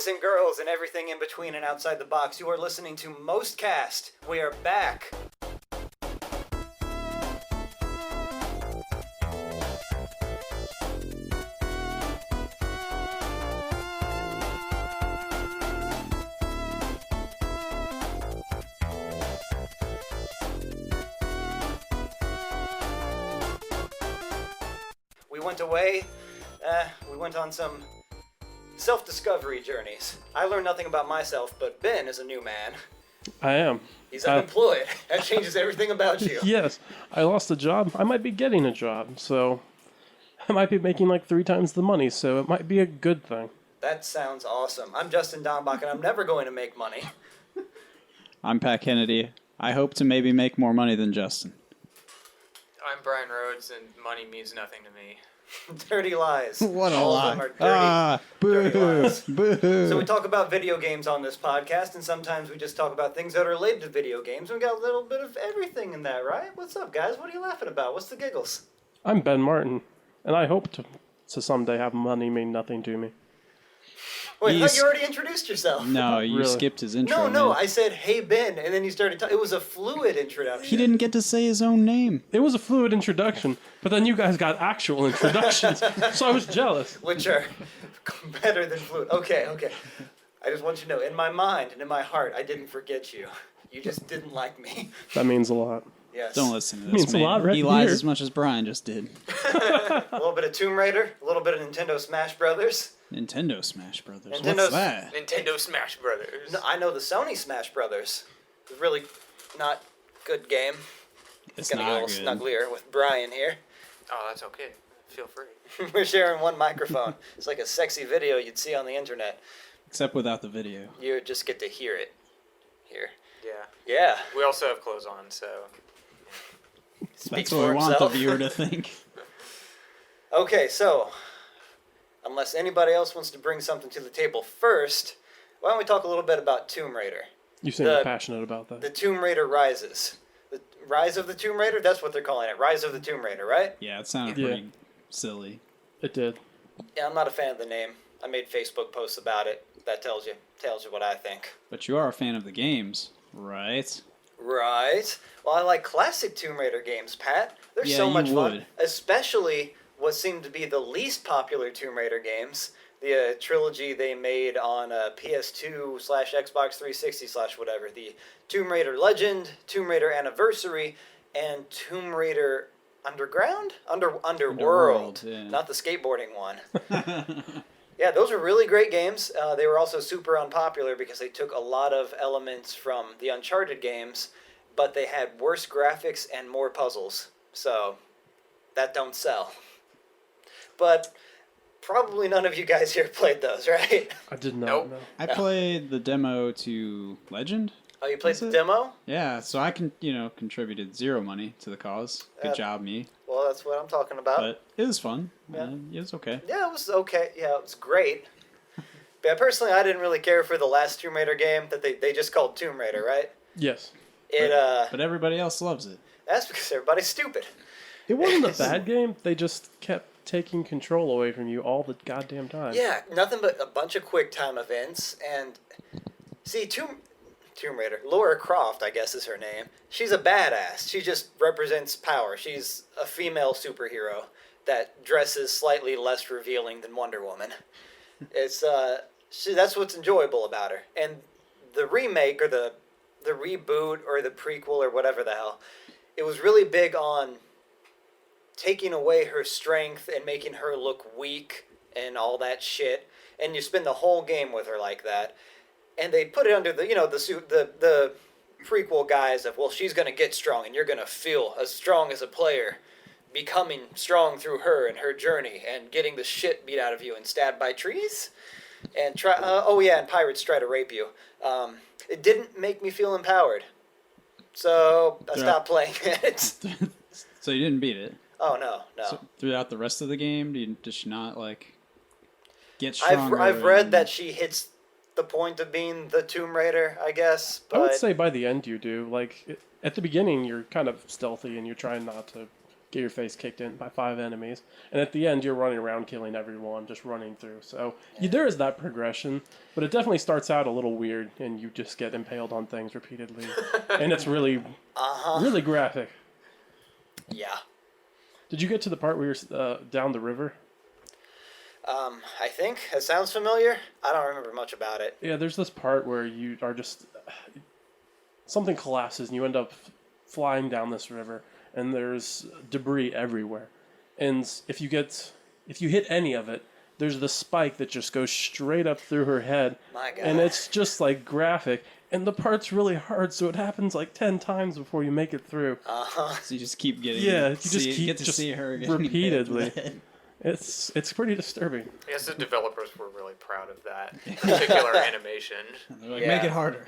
Boys and girls and everything in between and outside the box, you are listening to MOSTcast. We are back. We went away. We went on some self-discovery journeys. I learned nothing about myself, but Ben is a new man. I am. He's unemployed. That changes everything about you. Yes. I lost a job. I might be getting a job, so I might be making like 3 times the money, so it might be a good thing. That sounds awesome. I'm Justin Dombach, and I'm never going to make money. I'm Pat Kennedy. I hope to maybe make more money than Justin. I'm Brian Rhodes, and money means nothing to me. Dirty lies. What a All lie. of them are dirty lies. Boo. So we talk about video games on this podcast, and sometimes we just talk about things that are related to video games. We got a little bit of everything in that, right? What's up, guys? What are you laughing about? What's the giggles? I'm Ben Martin, and I hope to someday have money mean nothing to me. Wait, I thought you already introduced yourself. No, you Really? skipped his intro. No, man. I said, hey, Ben, and then you started talking. It was a fluid introduction. He didn't get to say his own name. It was a fluid introduction, but then you guys got actual introductions, so I was jealous. Which are better than fluid. Okay. I just want you to know, in my mind and in my heart, I didn't forget you. You just didn't like me. That means a lot. Yes. Don't listen to this Means a man. lot right He lies here. as much as Brian just did. A little bit of Tomb Raider, a little bit of Nintendo Smash Brothers. Nintendo Smash Brothers. Nintendo's- What's that? Nintendo Smash Brothers. No, I know the Sony Smash Brothers. It's a really not good game. It's Gonna not get a good. little snugglier with Brian here. Oh, that's okay. Feel free. We're sharing one microphone. It's like a sexy video you'd see on the internet. Except without the video. You just get to hear it. Here. Yeah. Yeah. We also have clothes on, so. Speaks That's what for we want the himself. viewer to think. Okay, so unless anybody else wants to bring something to the table first, why don't we talk a little bit about Tomb Raider? You seem The- passionate about that. The Tomb Raider Rises. The Rise of the Tomb Raider? That's what they're calling it. Rise of the Tomb Raider, right? Yeah, it sounded Yeah. pretty silly. It did. Yeah, I'm not a fan of the name. I made Facebook posts about it. That tells you what I think. But you are a fan of the games, right? Right. Well, I like classic Tomb Raider games, Pat. They're Yeah, so you much fun. would. Especially what seemed to be the least popular Tomb Raider games. The trilogy they made on PS2/Xbox 360/whatever. The Tomb Raider Legend, Tomb Raider Anniversary, and Tomb Raider Underground? Underworld. Yeah. Not the skateboarding one. Yeah, those were really great games. They were also super unpopular because they took a lot of elements from the Uncharted games, but they had worse graphics and more puzzles. So, that don't sell. But probably none of you guys here played those, right? I did not Nope. know. I played the demo to Legend. Oh, you played That's the it. demo? Yeah, so I contributed 0 money to the cause. Good job, me. Well, that's what I'm talking about. But it was fun. Yeah. It was okay. Yeah, it was okay. Yeah, it was great. But personally, I didn't really care for the last Tomb Raider game that they just called Tomb Raider, right? Yes. But everybody else loves it. That's because everybody's stupid. It wasn't a bad game. They just kept taking control away from you all the goddamn time. Yeah, nothing but a bunch of quick time events. And see, Tomb Raider, Laura Croft, I guess is her name. She's a badass. She just represents power. She's a female superhero that dresses slightly less revealing than Wonder Woman. It's that's what's enjoyable about her. And the remake or the reboot or the prequel or whatever the hell, it was really big on taking away her strength and making her look weak and all that shit. And you spend the whole game with her like that. And they put it under the prequel guise of, well, she's going to get strong and you're going to feel as strong as a player, becoming strong through her and her journey and getting the shit beat out of you and stabbed by trees. And and pirates try to rape you. It didn't make me feel empowered. So I stopped playing it. So you didn't beat it? Oh, no. So throughout the rest of the game, does she not, get stronger? I've read that she hits the point of being the Tomb Raider, I guess. But I would say by the end you do. At the beginning, you're kind of stealthy and you're trying not to get your face kicked in by 5 enemies. And at the end, you're running around killing everyone, just running through. So there is that progression, but it definitely starts out a little weird, and you just get impaled on things repeatedly. And it's really, really graphic. Yeah. Did you get to the part where you're down the river? I think it sounds familiar. I don't remember much about it. Yeah, there's this part where you are just... something collapses, and you end up flying down this river, and there's debris everywhere. And if you hit any of it, there's the spike that just goes straight up through her head. My God. And it's just like graphic. And the part's really hard, so it happens like 10 times before you make it through. So you just keep getting get to see her getting repeatedly. hit. It's pretty disturbing. I guess the developers were really proud of that particular animation. They're like, Yeah. make it harder.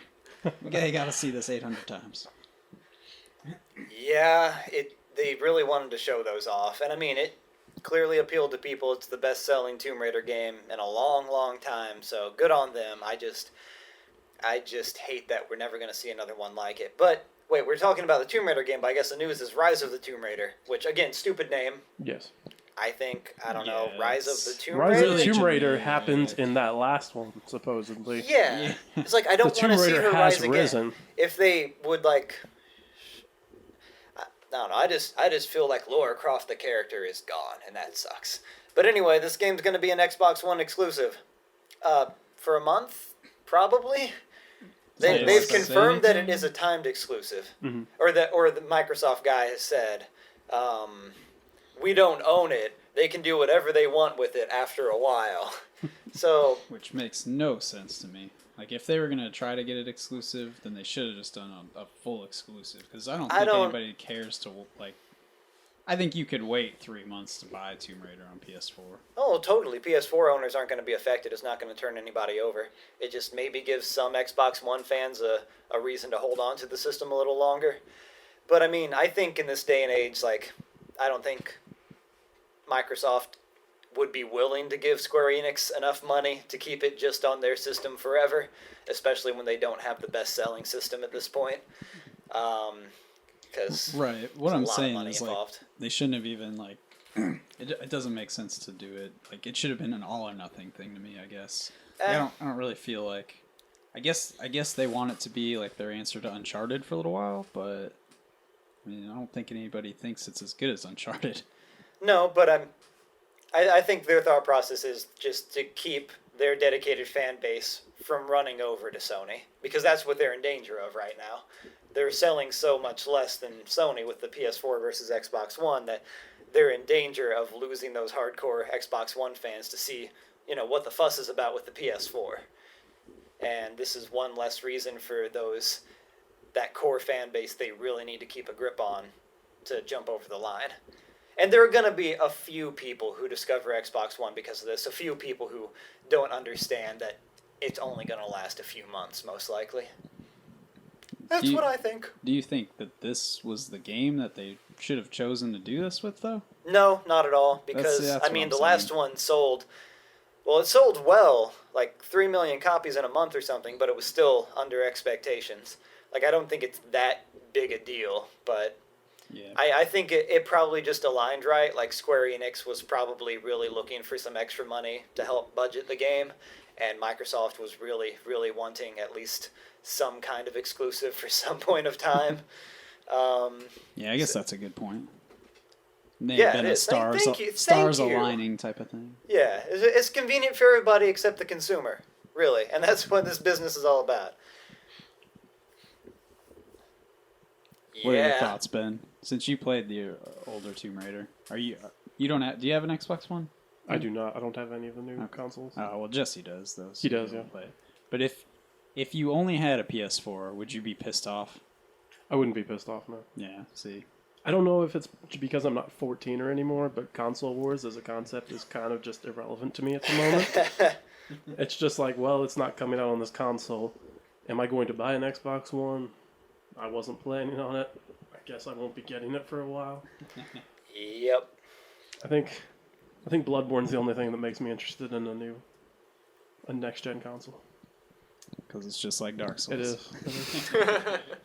Okay, you got to see this 800 times. Yeah, they really wanted to show those off. And I mean, it clearly appealed to people. It's the best-selling Tomb Raider game in a long, long time, so good on them. I just hate that we're never going to see another one like it. But, wait, we're talking about the Tomb Raider game, but I guess the news is Rise of the Tomb Raider, which, again, stupid name. Yes. I think, I don't know, Rise of the Tomb Rise Raider? of the Tomb Raider Really happened in that last one, supposedly. Yeah. It's like, I don't The Tomb want to see Raider her has rise again. risen. If they would, like... I don't know, I just feel like Lara Croft, the character, is gone, and that sucks. But anyway, this game's going to be an Xbox One exclusive. For a month, probably? They've confirmed that it is a timed exclusive. Mhm. Or the Microsoft guy has said, we don't own it. They can do whatever they want with it after a while. So... Which makes no sense to me. Like, if they were going to try to get it exclusive, then they should have just done a full exclusive. Because I don't think anybody cares to, like... I think you could wait 3 months to buy Tomb Raider on PS4. Oh, totally. PS4 owners aren't going to be affected. It's not going to turn anybody over. It just maybe gives some Xbox One fans a reason to hold on to the system a little longer. But, I mean, I think in this day and age, like, I don't think Microsoft would be willing to give Square Enix enough money to keep it just on their system forever, especially when they don't have the best-selling system at this point. Because right. What I'm saying is, involved. like, they shouldn't have even, like... it doesn't make sense to do it. Like, it should have been an all-or-nothing thing to me, I guess. I don't really feel like... I guess they want it to be, like, their answer to Uncharted for a little while, but... I mean, I don't think anybody thinks it's as good as Uncharted. No, but I think their thought process is just to keep their dedicated fan base from running over to Sony, because that's what they're in danger of right now. They're selling so much less than Sony with the PS4 versus Xbox One that they're in danger of losing those hardcore Xbox One fans to see, what the fuss is about with the PS4. And this is one less reason for that core fan base they really need to keep a grip on to jump over the line. And there are going to be a few people who discover Xbox One because of this, a few people who don't understand that it's only going to last a few months, most likely. That's what I think. Do you think that this was the game that they should have chosen to do this with, though? No, not at all, because, That's I mean, the what I'm last saying. one sold... Well, it sold well, like 3 million copies in a month or something, but it was still under expectations. Like, I don't think it's that big a deal, but... Yeah. I think it probably just aligned right. Like, Square Enix was probably really looking for some extra money to help budget the game, and Microsoft was really, really wanting at least some kind of exclusive for some point of time. Yeah, I guess that's a good point. May Yeah, have been it a is. Thank you. stars Thank you. aligning type of thing. Yeah, it's convenient for everybody except the consumer, really, and that's what this business is all about. What are your thoughts, Ben? Since you played the older Tomb Raider, do you have an Xbox One? I do not. I don't have any of the new consoles. Oh, well, Jesse does, though. So He does, you yeah. don't play it. But if you only had a PS4, would you be pissed off? I wouldn't be pissed off, no. Yeah, see. I don't know if it's because I'm not 14 or anymore, but console wars as a concept is kind of just irrelevant to me at the moment. It's just like, well, it's not coming out on this console. Am I going to buy an Xbox One? I wasn't planning on it. I guess I won't be getting it for a while. Yep. I think Bloodborne's the only thing that makes me interested in a next-gen console. Because it's just like Dark Souls. It is.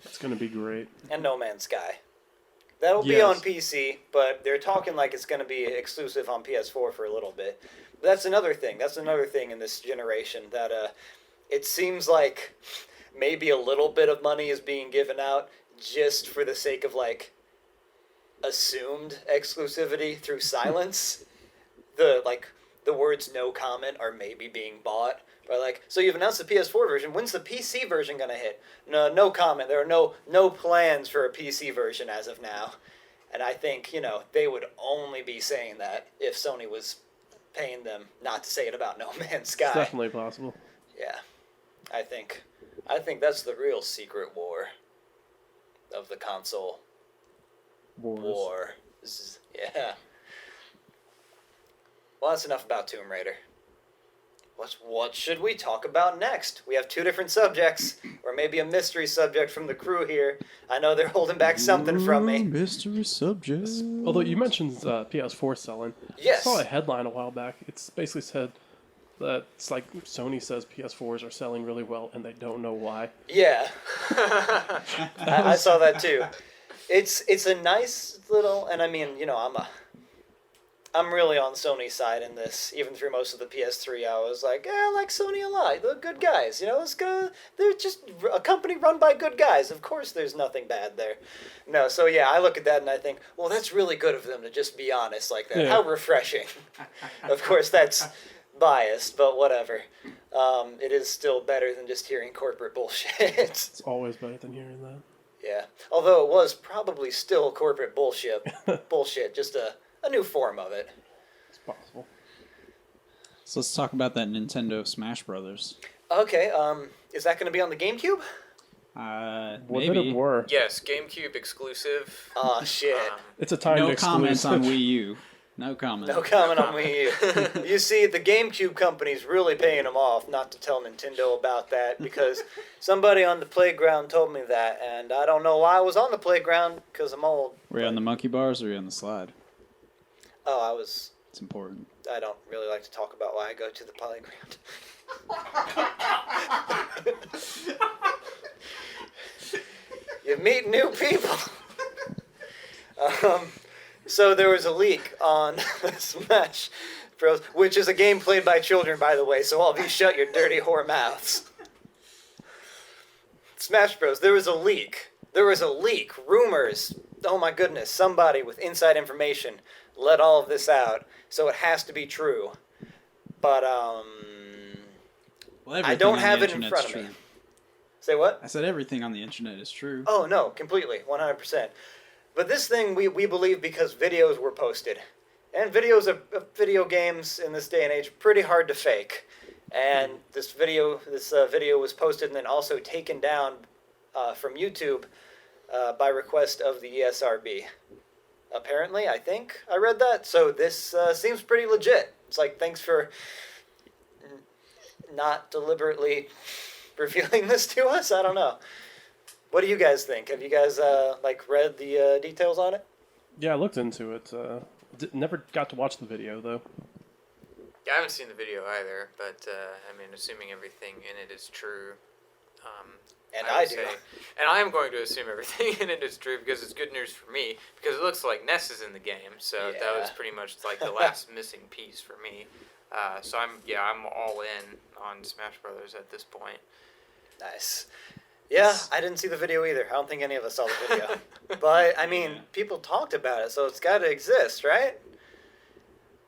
It's going to be great. And No Man's Sky. That'll be on Yes. PC, but they're talking like it's going to be exclusive on PS4 for a little bit. But that's another thing. That's another thing in this generation that it seems like maybe a little bit of money is being given out just for the sake of like assumed exclusivity through silence. The words "no comment" are maybe being bought. By like, so you've announced the PS4 version. When's the PC version gonna hit? No comment. There are no plans for a PC version as of now. And I think they would only be saying that if Sony was paying them not to say it about No Man's Sky. It's definitely possible. Yeah, I think that's the real secret war of the console war. Yeah. Well, that's enough about Tomb Raider. What should we talk about next? We have two different subjects, or maybe a mystery subject from the crew here. I know they're holding back something from me. Mystery subject. Although you mentioned PS4 selling. Yes. I saw a headline a while back. It's basically said that it's like Sony says PS4s are selling really well and they don't know why. Yeah. I saw that too. It's a nice little, and I mean, I'm really on Sony's side in this. Even through most of the PS3, I was like, I like Sony a lot. They're good guys. Let's go. They're just a company run by good guys. Of course, there's nothing bad there. No, so yeah, I look at that and I think, well, that's really good of them to just be honest like that. Yeah. How refreshing. Of course, that's biased, but whatever. It is still better than just hearing corporate bullshit. It's always better than hearing that. Yeah. Although it was probably still corporate bullshit, just a new form of it. It's possible. So let's talk about that Nintendo Smash Brothers. Okay, is that going to be on the GameCube? What did Maybe. it were? Yes, GameCube exclusive. Oh, shit. It's a timed No exclusive. comments on Wii U. No comment. No comment on Wii U. You see, the GameCube company's really paying them off not to tell Nintendo about that because somebody on the playground told me that, and I don't know why I was on the playground because I'm old. Were you on the monkey bars or were you on the slide? Oh, I was... It's important. I don't really like to talk about why I go to the playground. You meet new people. So there was a leak on Smash Bros, which is a game played by children, by the way, so all of you shut your dirty whore mouths. Smash Bros, there was a leak. Rumors. Oh my goodness, somebody with inside information let all of this out, so it has to be true. But, Well, I don't everything on have the it in internet's front of me. true. Say what? I said everything on the internet is true. Oh, no, completely, 100%. But this thing we believe because videos were posted. And videos of video games in this day and age are pretty hard to fake. And this video was posted and then also taken down from YouTube by request of the ESRB. Apparently, I think I read that. So this seems pretty legit. It's like, thanks for not deliberately revealing this to us. I don't know. What do you guys think? Have you guys read the details on it? Yeah, I looked into it. Never got to watch the video though. Yeah, I haven't seen the video either, but assuming everything in it is true. And would I do. And I am going to assume everything in it is true because it's good news for me, because it looks like Ness is in the game, so that was Yeah. pretty much like the last missing piece for me. So I'm all in on Smash Brothers at this point. Nice. Yeah, I didn't see the video either. I don't think any of us saw the video. But, I mean, people talked about it, so it's got to exist, right?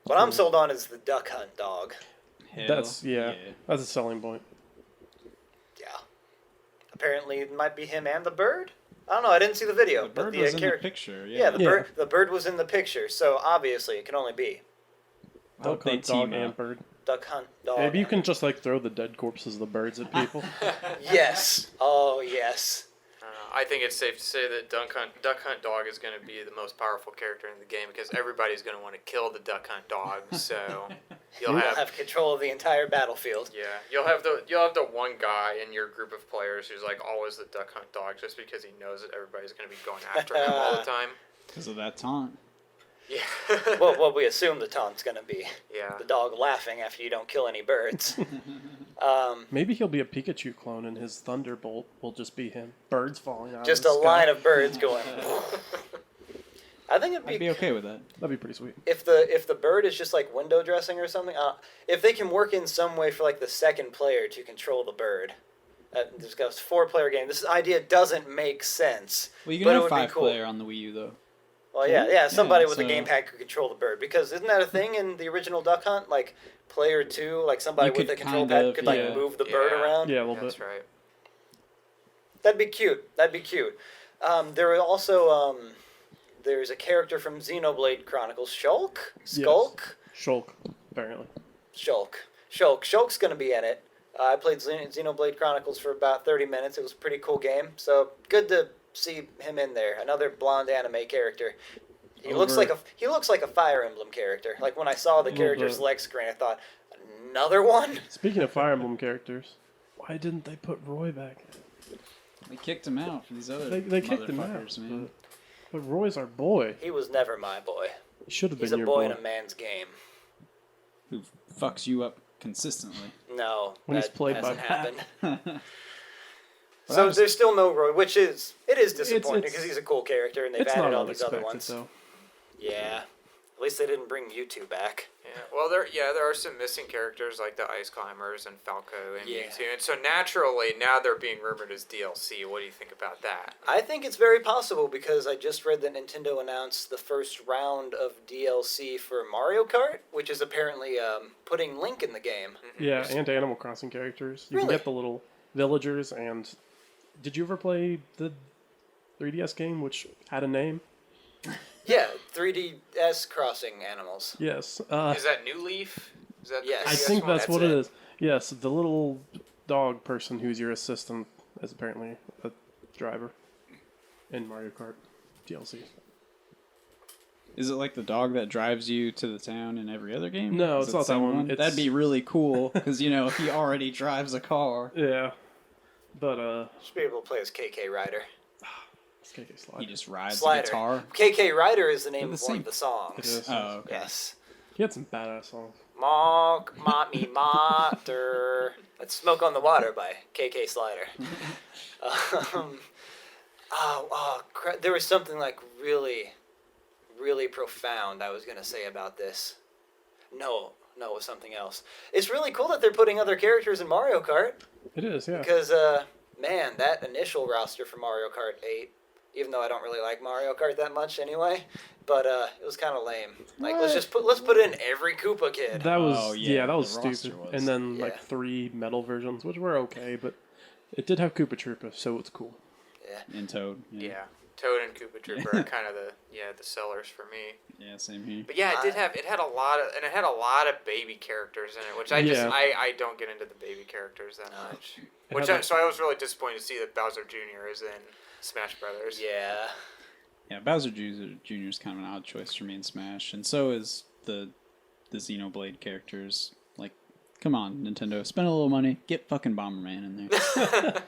What I'm sold on is the duck hunt dog. Hell That's a selling point. Yeah. Apparently, it might be him and the bird? I don't know, I didn't see the video. The but bird the was in the character... picture. Yeah, Yeah, the bird was in the picture, so obviously it can only be I hope Duck they hunt, dog, team and up. bird. duck hunt dog. Maybe you can just throw the dead corpses of the birds at people. Yes. Oh, yes. I think it's safe to say that Duck Hunt Dog is going to be the most powerful character in the game because everybody's going to want to kill the Duck Hunt Dog. So you'll You'll have have control of the entire battlefield. you'll have the one guy in your group of players who's like always the Duck Hunt Dog just because he knows that everybody's going to be going after him all the time. Because of that taunt. Yeah. Well, what we assume the taunt's going to be. Yeah. The dog laughing after you don't kill any birds. Maybe he'll be a Pikachu clone and his Thunderbolt will just be him. Birds falling out Just of a the sky. line of birds going. I think I'd be okay with that. That'd be pretty sweet. if the bird is just like window dressing or something. If they can work in some way for like the second player to control the bird. There's a 4-player game. This idea doesn't make sense. Well, you but can it have would be 5 cool. player on the Wii U though. Well, yeah, somebody with a so- gamepad could control the bird because isn't that a thing in the original Duck Hunt? Like player 2, like somebody You with could a control kind pad of, could like yeah. move the bird Yeah. around. Yeah, a little That's bit. right. That'd be cute. There are also there's a character from Xenoblade Chronicles, Shulk. Shulk, apparently. Shulk's gonna be in it. I played Xenoblade Chronicles for about 30 minutes. It was a pretty cool game. So good to see him in there. Another blonde anime character. He looks like a Fire Emblem character. Like when I saw the Little character's bit. leg screen, I thought, another one. Speaking of Fire Emblem characters, why didn't they put Roy back? They kicked him out for these other They kicked him out. motherfuckers, man. But Roy's our boy. He was never my boy. He should have been He's a your boy boy. in a man's game. Who fucks you up consistently. No, When he's that played by hasn't Pat. happened. Well, So that was- there's still no Roy, which is disappointing it's- because he's a cool character and they've It's added not all these other unexpected, ones. though. Yeah, at least they didn't bring Mewtwo back. Yeah. Well, there are some missing characters like the Ice Climbers and Falco and Yeah. Mewtwo, and so naturally now they're being rumored as DLC. What do you think about that? I think it's very possible because I just read that Nintendo announced the first round of DLC for Mario Kart, which is apparently putting Link in the game. Yeah, and Animal Crossing characters. You Really? can get the little villagers, and did you ever play the 3DS game, which had a name? Yeah, 3DS crossing animals. Yes. Is that New Leaf? Is that the Yes. I 3DS think one? that's what it is. Yes, the little dog person who's your assistant is apparently a driver in Mario Kart DLC. Is it like the dog that drives you to the town in every other game? No, Is it's it not the that same one. It's- That'd be really cool because he already drives a car. Yeah. But, Should be able to play as KK Ryder. it's KK Slide. He just rides Slider. the guitar. KK Ryder is the name They're of the one same. of the songs. It is. Oh, okay. Yes. He had some badass songs. Monk, Mommy, Mater. That's Smoke on the Water by KK Slider. There was something like really, really profound I was going to say about this. No, it was something else. It's really cool that they're putting other characters in Mario Kart It is, yeah. because, man, that initial roster for Mario Kart 8, even though I don't really like Mario Kart that much anyway, but it was kind of lame. Like, let's put in every Koopa kid. That was Oh, yeah, that was the roster stupid. was. And then Yeah. like 3 metal versions, which were okay, but it did have Koopa Troopa, so it's cool. And Toad. Yeah. Toad and Koopa Trooper are kind of the sellers for me. Yeah, same here. But yeah, it had a lot of baby characters in it, which I don't get into the baby characters that much. So I was really disappointed to see that Bowser Jr. is in Smash Brothers. Yeah. Yeah, Bowser Jr. is kind of an odd choice for me in Smash, and so is the Xenoblade characters. Like, come on, Nintendo, spend a little money, get fucking Bomberman in there.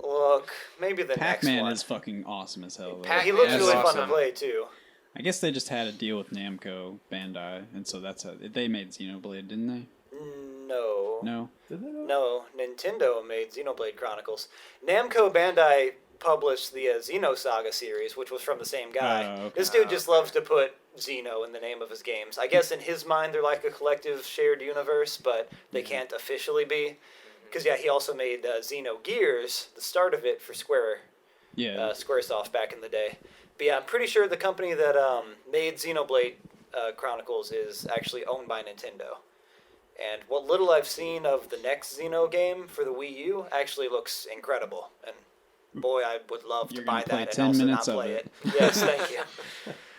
Look, maybe the next Pac-Man one. is fucking awesome as hell. Though. He looks That's really fun to awesome. play too. I guess they just had a deal with Namco Bandai, and so that's how they made Xenoblade, didn't they? No. No. Did they not? No, Nintendo made Xenoblade Chronicles. Namco Bandai published the Xenosaga series, which was from the same guy. Oh, okay. This dude just loves to put Xeno in the name of his games. I guess in his mind they're like a collective shared universe, but they can't officially be. Because he also made Xenogears, the start of it for Square, Yeah. Squaresoft back in the day. But yeah, I'm pretty sure the company that made Xenoblade Chronicles is actually owned by Nintendo. And what little I've seen of the next Xeno game for the Wii U actually looks incredible. And boy, I would love You're to buy gonna play that 10 and also minutes not of play it. it. Yes, thank you.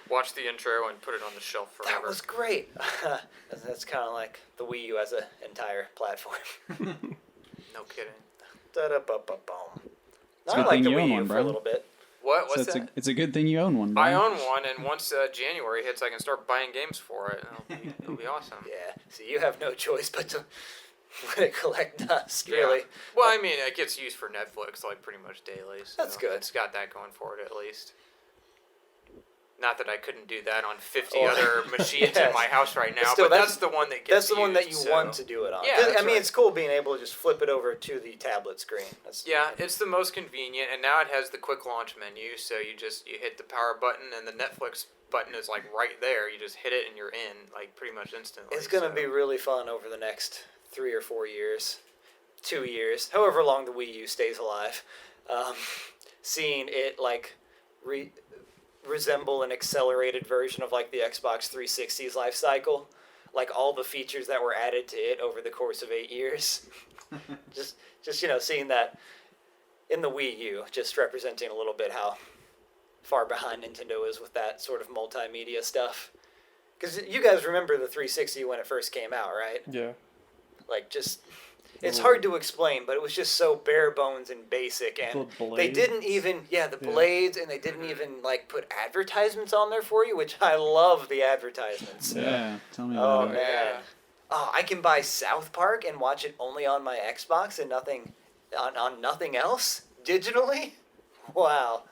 Watch the intro and put it on the shelf forever. That was great. That's kind of like the Wii U as an entire platform. No kidding. Da-da-ba-ba-boom. It's a I good like thing the you own Wii U one, for a bro. little bit. What? So What's that? it's a good thing you own one, bro. I own one, and once January hits, I can start buying games for it. It'll be awesome. Yeah, so you have no choice but to let it collect dust, Yeah. really. Well, I mean, it gets used for Netflix like pretty much daily. So That's good. It's got that going for it at least. Not that I couldn't do that on 50 other machines Yes. in my house right now, Still, but that's the one that gets That's the one that you used, so. want to do it on. Yeah, that's I mean, right. it's cool being able to just flip it over to the tablet screen. Yeah, it's the most convenient, and now it has the quick launch menu, so you hit the power button, and the Netflix button is like right there. You just hit it, and you're in like pretty much instantly. It's gonna be really fun over the next 3 or 4 years, 2 years, however long the Wii U stays alive. Seeing it like resemble an accelerated version of like the Xbox 360's life cycle, like all the features that were added to it over the course of 8 years. just seeing that in the Wii U, just representing a little bit how far behind Nintendo is with that sort of multimedia stuff. Because you guys remember the 360 when it first came out, right? Yeah. Like, just... It's hard to explain, but it was just so bare bones and basic, and they didn't even, blades, and they didn't even, like, put advertisements on there for you, which I love the advertisements. Yeah, tell me about it. Oh, man. Oh, I can buy South Park and watch it only on my Xbox and on nothing else digitally? Wow.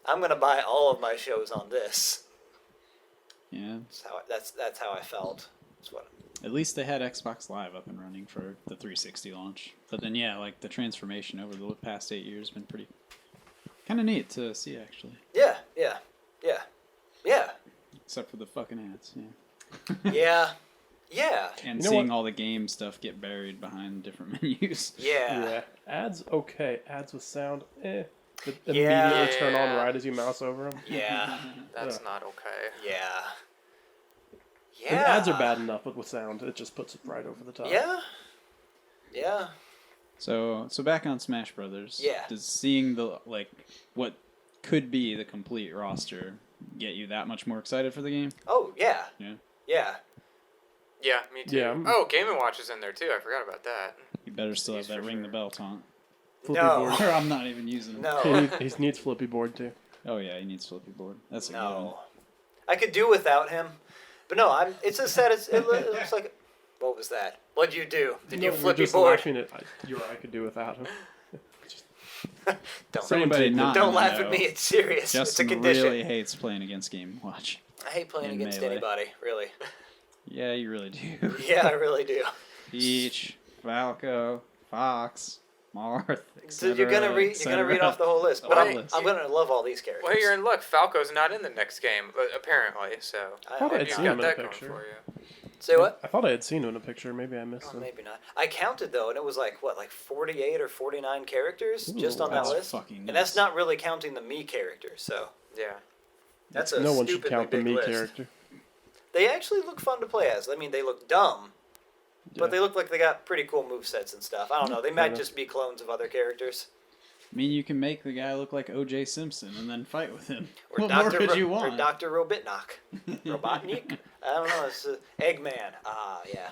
I'm going to buy all of my shows on this. Yeah. That's how I felt. That's what. At least they had Xbox Live up and running for the 360 launch. But then, yeah, like the transformation over the past 8 years has been pretty kind of neat to see, actually. Yeah. Except for the fucking ads, yeah. Yeah. And seeing all the game stuff get buried behind different menus. Yeah. Ads, okay. Ads with sound, immediately turn on right as you mouse over them. Yeah. That's not okay. Yeah. The ads are bad enough, but with sound, it just puts it right over the top. Yeah. So back on Smash Brothers. Yeah. Does seeing the what could be the complete roster get you that much more excited for the game? Oh yeah. Yeah. Yeah. Yeah, me too. Yeah. Oh, Game & Watch is in there too. I forgot about that. You better still have that ring the bell taunt. Flippy No. board. Or I'm not even using it. No. He needs flippy board too. Oh yeah, he needs flippy board. That's a good one. No. I could do without him, but no. It's as sad as it looks like. What was that? What'd you do? Did you flippy just board? Laughing at I could do without him. Don't For anybody not don't in the laugh know, at me. It's serious. Justin it's a condition. really hates playing against Game & Watch. I hate playing in against Melee. anybody. Really. Yeah, you really do. Yeah, I really do. Peach, Falco, Fox, Marth, So you're gonna read off the whole list. But I'm gonna love all these characters. Well, you're in luck. Falco's not in the next game, apparently. So I thought I'd you've seen him got in a that going picture. for you. Say what? I thought I had seen him in a picture. Maybe I missed Oh, him. maybe not. I counted though, and it was like 48 or 49 characters just on that that's list. fucking And that's nuts. not really counting the me characters. So Yeah. that's a No one should stupidly count the big me list. character. They actually look fun to play as. I mean, they look dumb, but Yeah. they look like they got pretty cool movesets and stuff. I don't know. They might Kinda. just be clones of other characters. I mean, you can make the guy look like O.J. Simpson and then fight with him. Or What more Dr. could you Or want? Dr. Robotnik. Robotnik? I don't know. It's Eggman. Ah, yeah.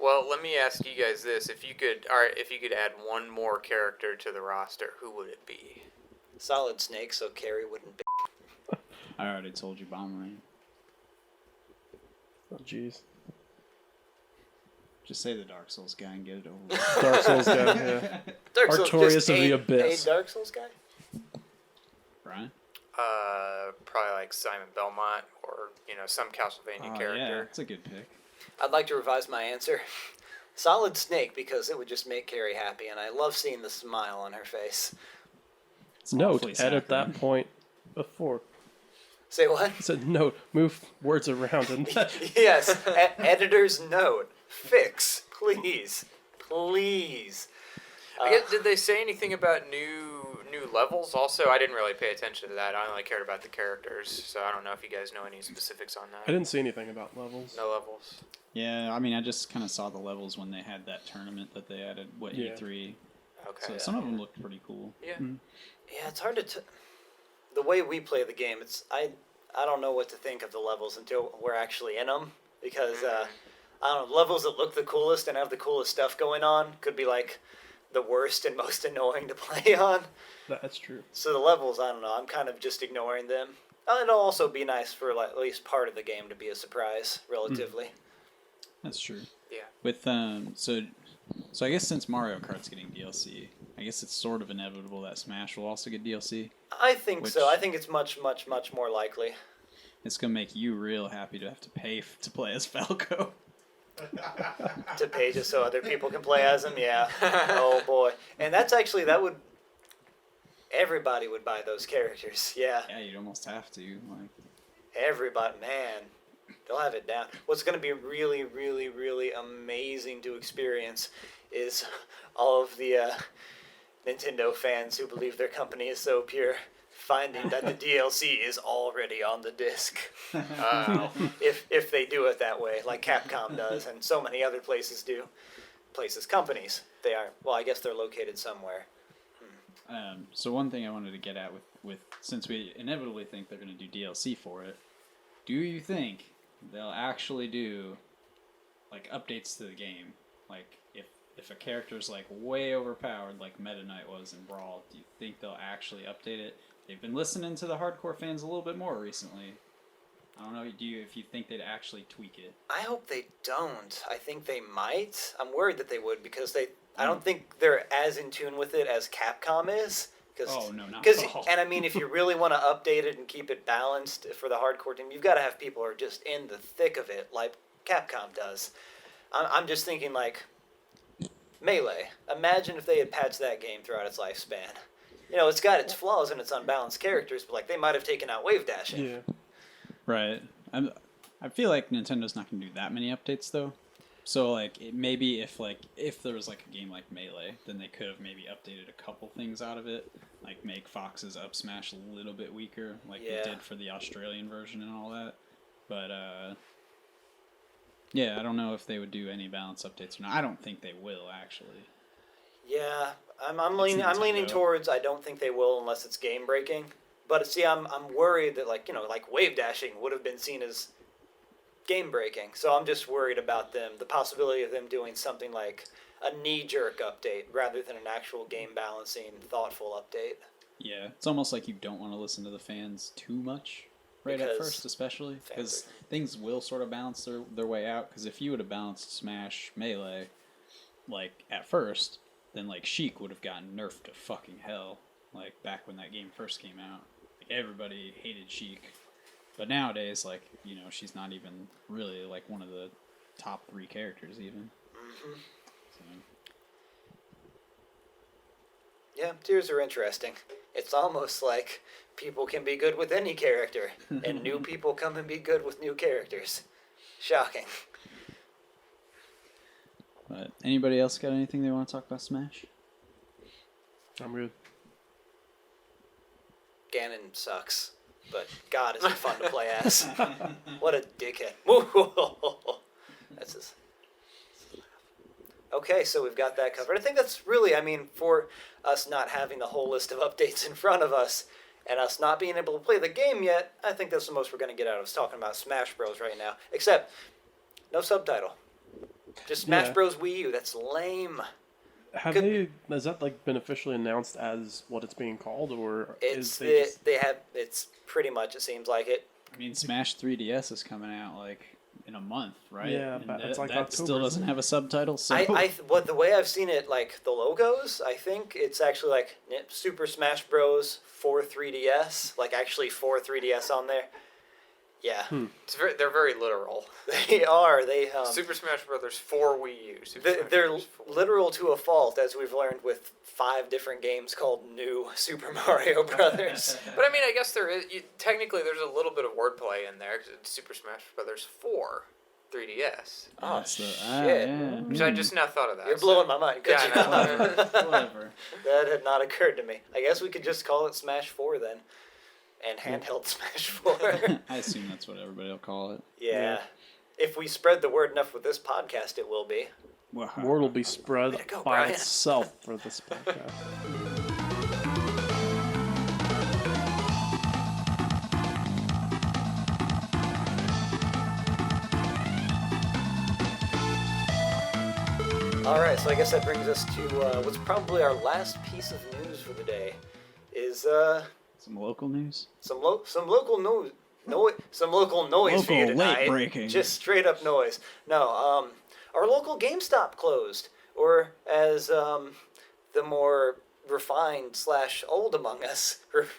Well, let me ask you guys this: if you could add one more character to the roster, who would it be? Solid Snake, so Carrie wouldn't be. I already told you Bomberang. Oh, jeez. Just say the Dark Souls guy and get it over with. Dark Souls guy, yeah. Dark Souls, Artorias just of the a Abyss. Dark Souls guy? Brian? Probably like Simon Belmont or some Castlevania Yeah, character. that's a good pick. I'd like to revise my answer. Solid Snake, because it would just make Carrie happy, and I love seeing the smile on her face. It's Note, awfully edit saccharine. that point before. Say what? I said note, move words around. And Yes, editor's note. Fix, please. Please. I guess, did they say anything about new levels? Also, I didn't really pay attention to that. I only cared about the characters, so I don't know if you guys know any specifics on I that. didn't see anything about levels. No levels. Yeah, I mean, I just kind of saw the levels when they had that tournament that they added, Yeah. E3. Okay. So some of them looked pretty cool. Yeah. Yeah, it's hard to... The way we play the game, I don't know what to think of the levels until we're actually in them, because, I don't know, levels that look the coolest and have the coolest stuff going on could be, like, the worst and most annoying to play on. That's true. So the levels, I don't know, I'm kind of just ignoring them. It'll also be nice for like, at least part of the game to be a surprise, relatively. That's true. Yeah. With so I guess since Mario Kart's getting DLC, I guess it's sort of inevitable that Smash will also get DLC. I think so. I think it's much, much, much more likely. It's gonna make you real happy to have to pay to play as Falco. To pay just so other people can play as him, yeah. Oh boy, and that would. Everybody would buy those characters, yeah. Yeah, you'd almost have to. Like, everybody, man, they'll have it down. What's going to be really, really, really amazing to experience is all of the Nintendo fans who believe their company is so pure finding that the DLC is already on the disc. If they do it that way, like Capcom does, and so many other places do. Companies. They are, well, I guess they're located somewhere. So one thing I wanted to get at with since we inevitably think they're going to do DLC for it, do you think they'll actually do like updates to the game? Like if a character's like way overpowered like Meta Knight was in Brawl, do you think they'll actually update it? They've been listening to the hardcore fans a little bit more recently. I don't know if you think they'd actually tweak it. I hope they don't. I think they might. I'm worried that they would because I don't think they're as in tune with it as Capcom is. Oh, no, not at all. And I mean, if you really want to update it and keep it balanced for the hardcore team, you've got to have people who are just in the thick of it, like Capcom does. I'm just thinking, like, Melee. Imagine if they had patched that game throughout its lifespan. You know, it's got its flaws and its unbalanced characters, but, like, they might have taken out wave dashing. Yeah. Right. I feel like Nintendo's not going to do that many updates, though. So, like, maybe if there was, like, a game like Melee, then they could have maybe updated a couple things out of it. Like, make Fox's up smash a little bit weaker, like they did for the Australian version and all that. But, yeah, I don't know if they would do any balance updates or not. I don't think they will, actually. Yeah, I'm leaning towards I don't think they will unless it's game breaking. But see, I'm worried that like wave dashing would have been seen as game breaking. So I'm just worried about the possibility of them doing something like a knee jerk update rather than an actual game balancing thoughtful update. Yeah, it's almost like you don't want to listen to the fans too much at first, especially because things will sort of balance their way out. Because if you would have balanced Smash Melee like at first, then like Sheik would have gotten nerfed to fucking hell. Like back when that game first came out, like everybody hated Sheik. But nowadays, like, you know, she's not even really, like, one of the top 3 characters, even. Mm-hmm. So. Yeah, tiers are interesting. It's almost like people can be good with any character, and new people come and be good with new characters. Shocking. But anybody else got anything they want to talk about Smash? I'm good. Ganon sucks. But God, is it fun to play as. What a dickhead. That's just... Okay, so we've got that covered. I think that's really, I mean, for us not having the whole list of updates in front of us and us not being able to play the game yet, I think that's the most we're going to get out of us talking about Smash Bros. Right now. Except, no subtitle. Just Smash Bros Wii U. That's lame. Has that like been officially announced as what it's being called, or it's pretty much, it seems like it. I mean, Smash 3DS is coming out like in a month, right? Yeah, but it's like that October, still doesn't have a subtitle. So the way I've seen it, like the logos, I think it's actually like Super Smash Bros. For 3DS, like actually for 3DS on there. Yeah, they're very literal. They are. Super Smash Brothers for Wii U. They're literal to a fault, as we've learned with 5 different games called New Super Mario Brothers. But I mean, I guess there is technically there's a little bit of wordplay in there because it's Super Smash Brothers for 3DS. Oh shit! Yeah. Which I just now thought of that. You're blowing my mind. Good job. Whatever. That had not occurred to me. I guess we could just call it Smash 4 then. And handheld Smash 4. I assume that's what everybody will call it. Yeah. If we spread the word enough with this podcast, it will be. Word will be spread by Brian. itself for this podcast. All right, so I guess that brings us to what's probably our last piece of news for the day. Is some local news. Some local news. Some local noise for you tonight. Late breaking. Just straight up noise. No, our local GameStop closed, or as the more refined / old among us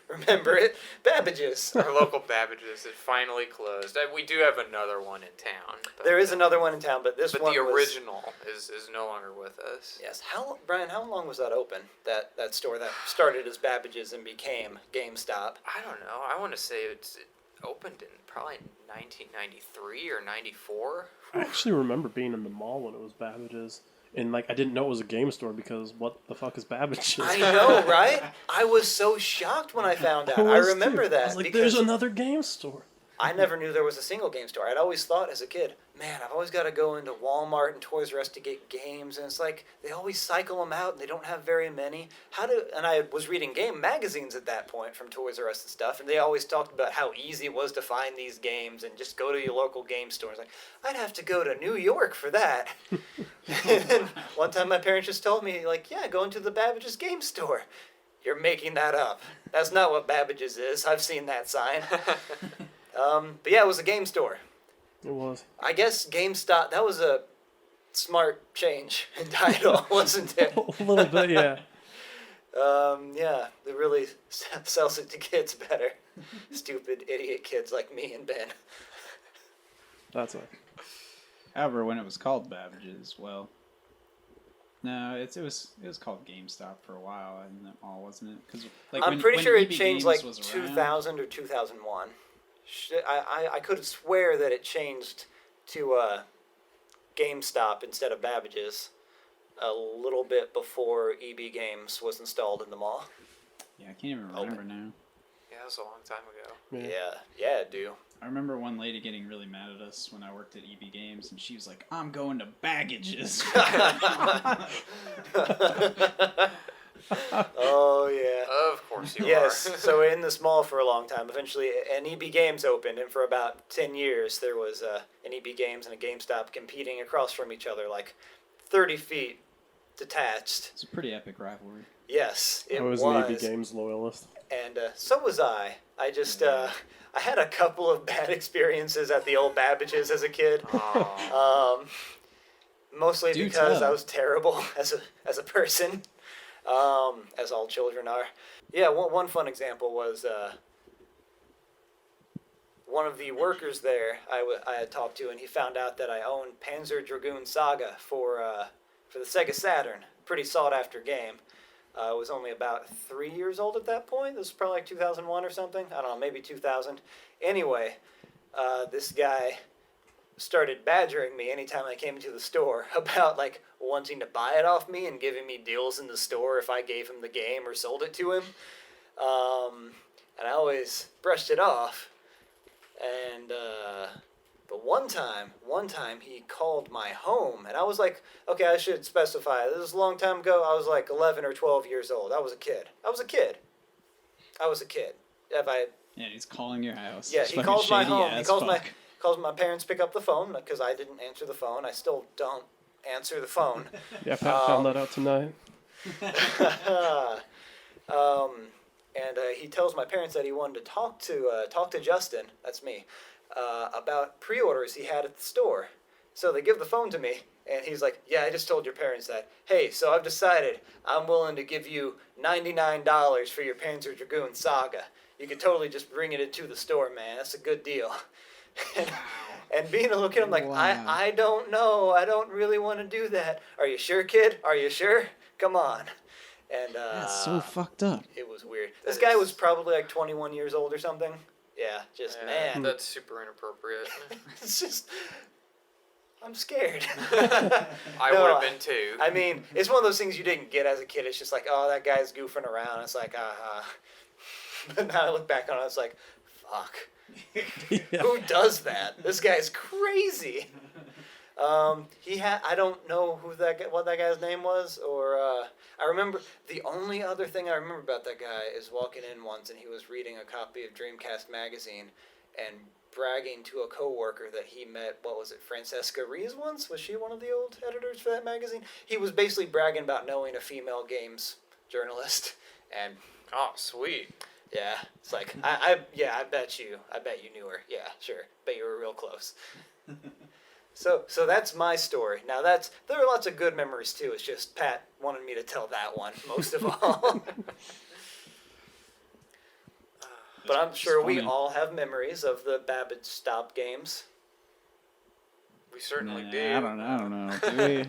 remember it. Babbage's. Our local Babbage's it finally closed. We do have another one in town. There is another one in town, but this one the was... original is no longer with us. Yes. Brian, how long was that open? That store that started as Babbage's and became GameStop? I don't know. I want to say it opened in probably 1993 or 94. I actually remember being in the mall when it was Babbage's. And, I didn't know it was a game store because what the fuck is Babbage's? I know, right? I was so shocked when I found out. I remember that. I was like, there's another game store. I never knew there was a single game store. I'd always thought as a kid, man, I've always got to go into Walmart and Toys R Us to get games. And it's like, they always cycle them out and they don't have very many. And I was reading game magazines at that point from Toys R Us and stuff. And they always talked about how easy it was to find these games and just go to your local game store. It's like, I'd have to go to New York for that. And then one time my parents just told me, yeah, go into the Babbage's game store. You're making that up. That's not what Babbage's is. I've seen that sign. But yeah, it was a game store. It was. I guess GameStop, that was a smart change in title, wasn't it? A little bit, yeah. Yeah, it really sells it to kids better. Stupid idiot kids like me and Ben. That's it. However, when it was called Babbage's, well, no, it was called GameStop for a while in the mall, wasn't it? Because I'm pretty sure it EB changed Games was 2000 or 2001. I could swear that it changed to GameStop instead of Babbage's a little bit before EB Games was installed in the mall. Yeah, I can't even remember now. Yeah, that was a long time ago. Yeah, do. I remember one lady getting really mad at us when I worked at EB Games, and she was like, "I'm going to Baggage's." Oh, yeah. Of course you Yes, are. so in this mall for a long time. Eventually, an EB Games opened, and for about 10 years, there was an EB Games and a GameStop competing across from each other, 30 feet detached. It's a pretty epic rivalry. Yes, it was. I was an EB Games loyalist. And so was I. I just, I had a couple of bad experiences at the old Babbage's as a kid. Mostly because I was terrible as a person. As all children are. Yeah, one fun example was one of the workers there I had talked to, and he found out that I owned Panzer Dragoon Saga for the Sega Saturn. Pretty sought-after game. I was only about 3 years old at that point. This was probably 2001 or something. I don't know, maybe 2000. Anyway, this guy started badgering me anytime I came into the store about wanting to buy it off me and giving me deals in the store if I gave him the game or sold it to him. And I always brushed it off. And but one time he called my home, and I was like, okay, I should specify. This was a long time ago. I was 11 or 12 years old. I was a kid. Yeah, he's calling your house. Yeah, It's he fucking calls my shady home. He as calls fuck. my parents pick up the phone because I didn't answer the phone. I still don't answer the phone. Yeah, Pat found that out tonight. And he tells my parents that he wanted to talk to Justin, that's me, about pre-orders he had at the store. So they give the phone to me, and he's like, yeah, I just told your parents that. Hey, so I've decided I'm willing to give you $99 for your Panzer Dragoon Saga. You could totally just bring it into the store, man. That's a good deal. And being a little kid, I'm like, Wow. I don't know. I don't really want to do that. Are you sure, kid? Are you sure? Come on. And That's so fucked up. it was weird. This guy was probably 21 years old or something. Yeah, just man. That's super inappropriate. It's just, I'm scared. I No, would have been too. I mean, it's one of those things you didn't get as a kid. It's just oh, that guy's goofing around. It's like, But now I look back on it, it's like, fuck. Yeah. Who does that? This guy's crazy. I don't know what that guy's name was, or I remember the only other thing I remember about that guy is walking in once and he was reading a copy of Dreamcast magazine and bragging to a coworker that he met, Francesca Rees once? Was she one of the old editors for that magazine? He was basically bragging about knowing a female games journalist, and Oh, sweet. yeah, it's like I bet you knew her. Yeah, sure. Bet you were real close. So that's my story. Now there are lots of good memories too. It's just Pat wanted me to tell that one most of all. But I'm sure we all have memories of the Babbage Stop games. We certainly do. I don't know. Do we?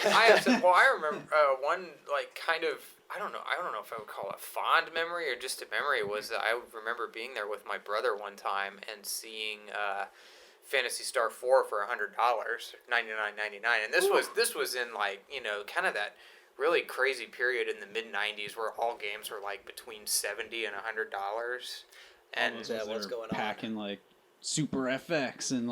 I remember one I don't know if I would call it a fond memory or just a memory was that I remember being there with my brother one time and seeing Phantasy Star 4 for $100, $99.99, and this was in kind of that really crazy period in the mid '90s where all games were like between $70 and $100, and what's going on? Packing like Super FX and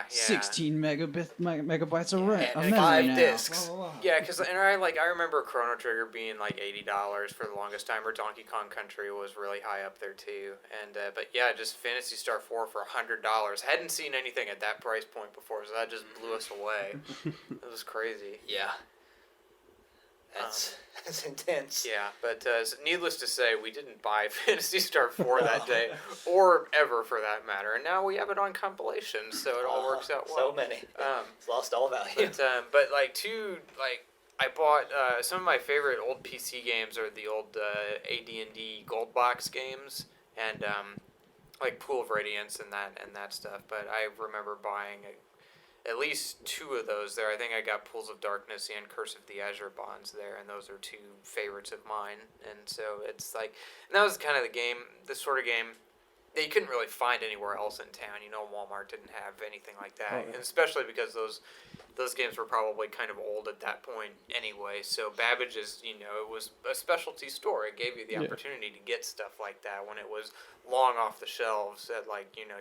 16 megabytes of RAM. And 5 discs. Blah, blah, blah. Yeah, I remember Chrono Trigger being like $80 for the longest time, or Donkey Kong Country was really high up there too. And but yeah, just Phantasy Star 4 for $100. Hadn't seen anything at that price point before, so that just blew us away. It was crazy. Yeah. That's intense. Yeah, but needless to say, we didn't buy Phantasy Star 4 that day, or ever for that matter. And now we have it on compilation, so it all works out well. So many. It's lost all value. But I bought some of my favorite old PC games are the old AD&D Gold Box games, and like Pool of Radiance and that stuff. But I remember buying at least 2 of those there. I think I got Pools of Darkness and Curse of the Azure Bonds there, and those are 2 favorites of mine. And so it's like, and that was kind of the sort of game that you couldn't really find anywhere else in town. Walmart didn't have anything like that, and especially because those games were probably kind of old at that point anyway. So Babbage is, it was a specialty store. It gave you the opportunity to get stuff like that when it was long off the shelves at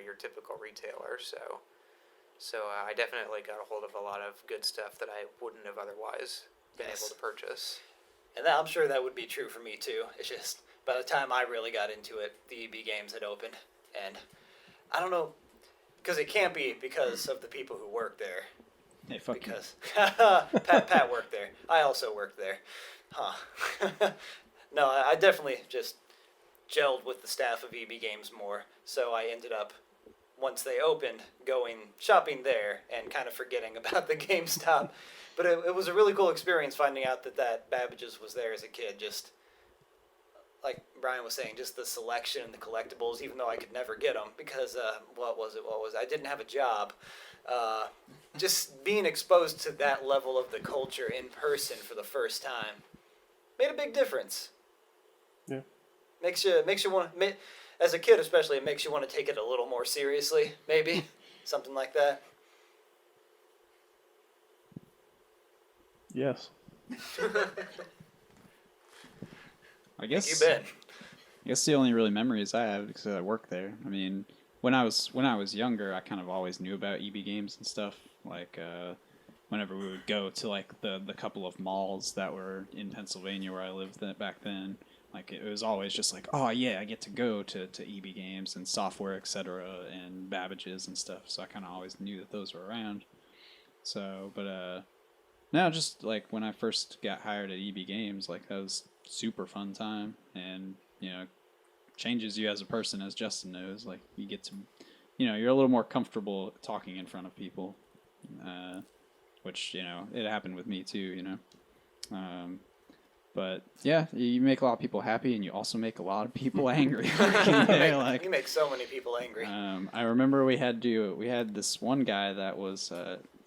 your typical retailer. So I definitely got a hold of a lot of good stuff that I wouldn't have otherwise been able to purchase. And I'm sure that would be true for me too. It's just by the time I really got into it, the EB Games had opened, and I don't know, because it can't be because of the people who work there. Hey, fuck because Pat worked there. I also worked there. No, I definitely just gelled with the staff of EB Games more. So I ended up, once they opened, going shopping there and kind of forgetting about the GameStop. But it was a really cool experience finding out that Babbage's was there as a kid. Just like Brian was saying, just the selection and the collectibles, even though I could never get them because, I didn't have a job. Just being exposed to that level of the culture in person for the first time made a big difference. Yeah. Makes you want, as a kid especially, it makes you want to take it a little more seriously, maybe. Something like that. Yes. I guess You been? I guess the only really memories I have because I work there. I mean, when I was younger, I kind of always knew about EB Games and stuff. Like whenever we would go to like the couple of malls that were in Pennsylvania where I lived back then, like it was always just like, oh yeah, I get to go to EB Games and Software, etc., and Babbage's and stuff. So I kind of always knew that those were around. So, but now just like when I first got hired at EB Games, like that was super fun time, and changes you as a person, as Justin knows. Like you get to, you're a little more comfortable talking in front of people, which it happened with me too. But yeah, you make a lot of people happy, and you also make a lot of people angry. You make so many people angry. I remember we had this one guy that was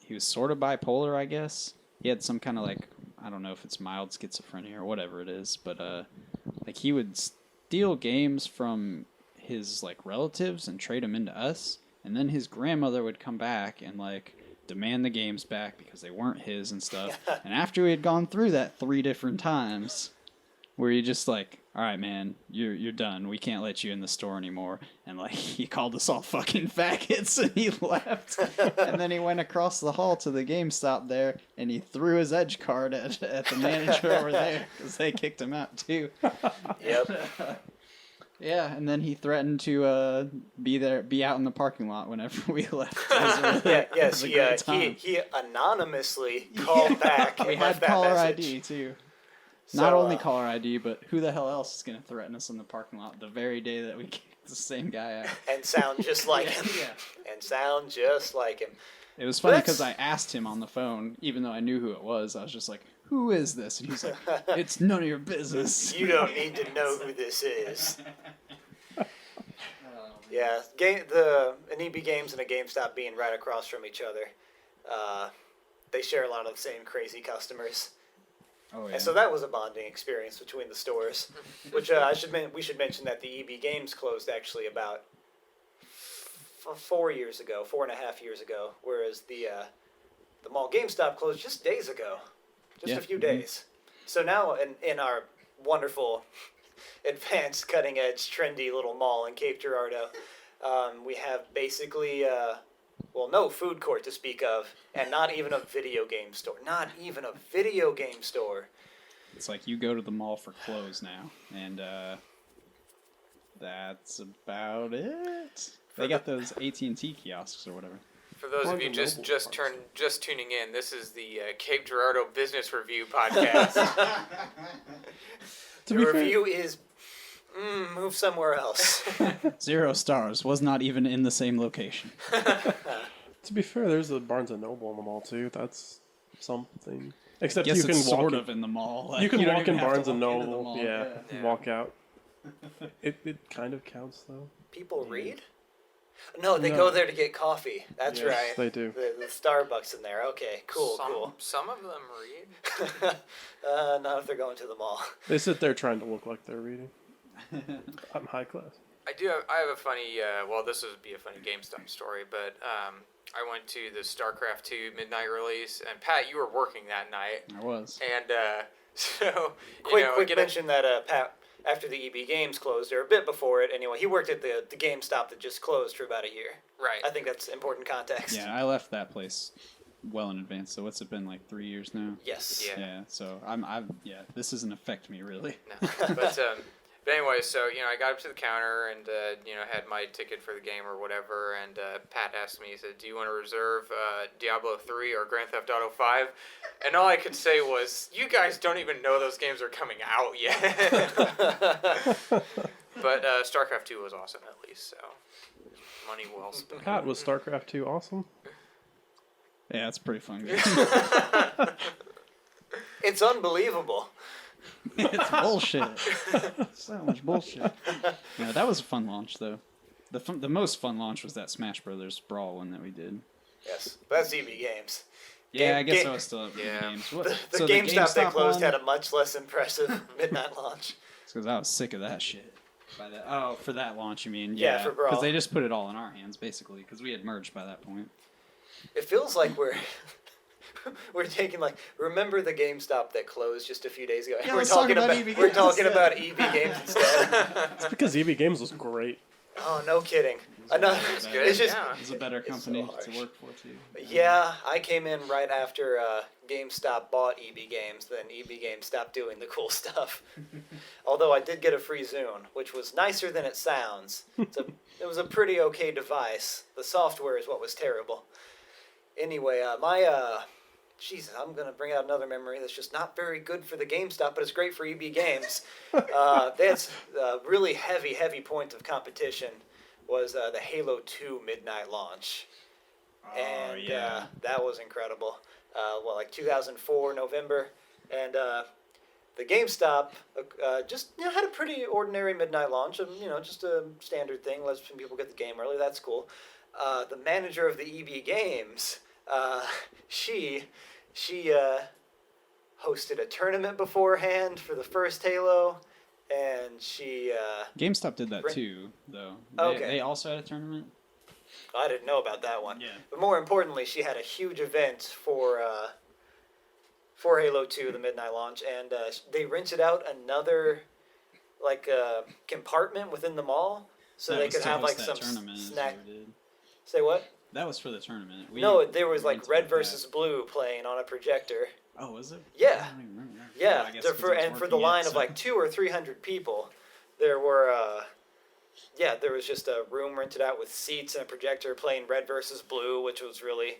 he was sort of bipolar, I guess. He had some kind of like, I don't know if it's mild schizophrenia or whatever it is, but like he would steal games from his like relatives and trade them into us, and then his grandmother would come back and like demand the games back because they weren't his and stuff. And after we had gone through that 3 different times, where you just like, all right, man, you're done. We can't let you in the store anymore. And like he called us all fucking faggots and he left. And then he went across the hall to the GameStop there and he threw his edge card at the manager over there because they kicked him out too. Yep. Yeah, and then he threatened to be out in the parking lot whenever we left. He anonymously called back. We had caller ID too. Not only caller ID, but who the hell else is going to threaten us in the parking lot the very day that we kicked the same guy out? And sound just like him. Yeah. And sound just like him. It was funny That's- because I asked him on the phone, even though I knew who it was. I was just like, "Who is this?" And he's like, "It's none of your business." You don't need to know who this is. Yeah, an EB Games and a GameStop being right across from each other. They share a lot of the same crazy customers. Oh yeah. And so that was a bonding experience between the stores, which we should mention that the EB Games closed actually about 4 years ago, 4.5 years ago, whereas the mall GameStop closed just days ago, just a few days. So now in our wonderful, advanced, cutting edge, trendy little mall in Cape Girardeau, we have basically no food court to speak of, and not even a video game store. Not even a video game store. It's like you go to the mall for clothes now, and that's about it. They got those AT&T kiosks or whatever. For those of Barnes you and just Noble just tuning in, this is the Cape Girardeau Business Review podcast. To The be fair, review is move somewhere else. 0 stars. Was not even in the same location. to be fair, there's a Barnes and Noble in the mall too. That's something. Except Guess you can it's walk. sort of in the mall. Like, You can don't walk even in have to Barnes and walk into the Noble. mall. Yeah, Yeah. walk out. It kind of counts though. People read? No, they No. go there to get coffee. That's Yes, right. they do. The Starbucks in there. Okay, cool. Some of them read. Not if they're going to the mall. They sit there trying to look like they're reading. I'm high class. I have a funny. This would be a funny GameStop story, but I went to the StarCraft 2 midnight release, and Pat, you were working that night, I was. and so Quick mention that Pat, after the EB Games closed, or a bit before it anyway, he worked at the GameStop that just closed for about a year. right. I think that's important context. Yeah, I left that place well in advance. So what's it been, like 3 years now? Yes. Yeah. Yeah. So this doesn't affect me really. No. But anyway, so I got up to the counter and had my ticket for the game or whatever, and Pat asked me, he said, "Do you want to reserve Diablo 3 or Grand Theft Auto 5?" And all I could say was, "You guys don't even know those games are coming out yet." But StarCraft 2 was awesome at least, so money well spent. Pat, was StarCraft 2 awesome? Yeah, it's a pretty fun game. It's unbelievable. It's bullshit. So much bullshit. Yeah, that was a fun launch though. The most fun launch was that Smash Bros Brawl one that we did. Yes, that's EB Games. Yeah, I guess Ga- I was still up with Yeah. the games. What, The so GameStop they closed one, had a much less impressive midnight launch. because I was sick of that shit. For that launch, you mean? Yeah, for Brawl. Because they just put it all in our hands, basically, because we had merged by that point. It feels like we're taking remember the GameStop that closed just a few days ago. Yeah, we're let's talk talking about about EB we're Games talking instead. about EB Games instead. It's because EB Games was great. Oh, no kidding. Another, good, it's just yeah. It's a better It's so company harsh. to work for too. yeah. I came in right after GameStop bought EB Games. Then EB Games stopped doing the cool stuff. Although I did get a free Zune, which was nicer than it sounds. It was a pretty okay device. The software is what was terrible. Anyway, Jesus, I'm going to bring out another memory that's just not very good for the GameStop, but it's great for EB Games. That's a really heavy point of competition was the Halo 2 midnight launch. And that was incredible. 2004, November. And the GameStop just had a pretty ordinary midnight launch. Just a standard thing. Let some people get the game early. That's cool. The manager of the EB Games, she hosted a tournament beforehand for the first Halo, and she GameStop did that too, though. Okay. They also had a tournament. I didn't know about that one. Yeah. But more importantly, she had a huge event for Halo 2, the midnight launch, and they rented out another compartment within the mall so That they was could to have host that some tournament is snack. what we did. Say what? That was for the tournament. No, there was rented red that. versus blue playing on a projector. Oh, was it? Yeah. I don't even remember. Yeah, Well, I guess 'cause for I was the working line it, of so- 200 or 300 people, there were there was just a room rented out with seats and a projector playing red versus blue, which was really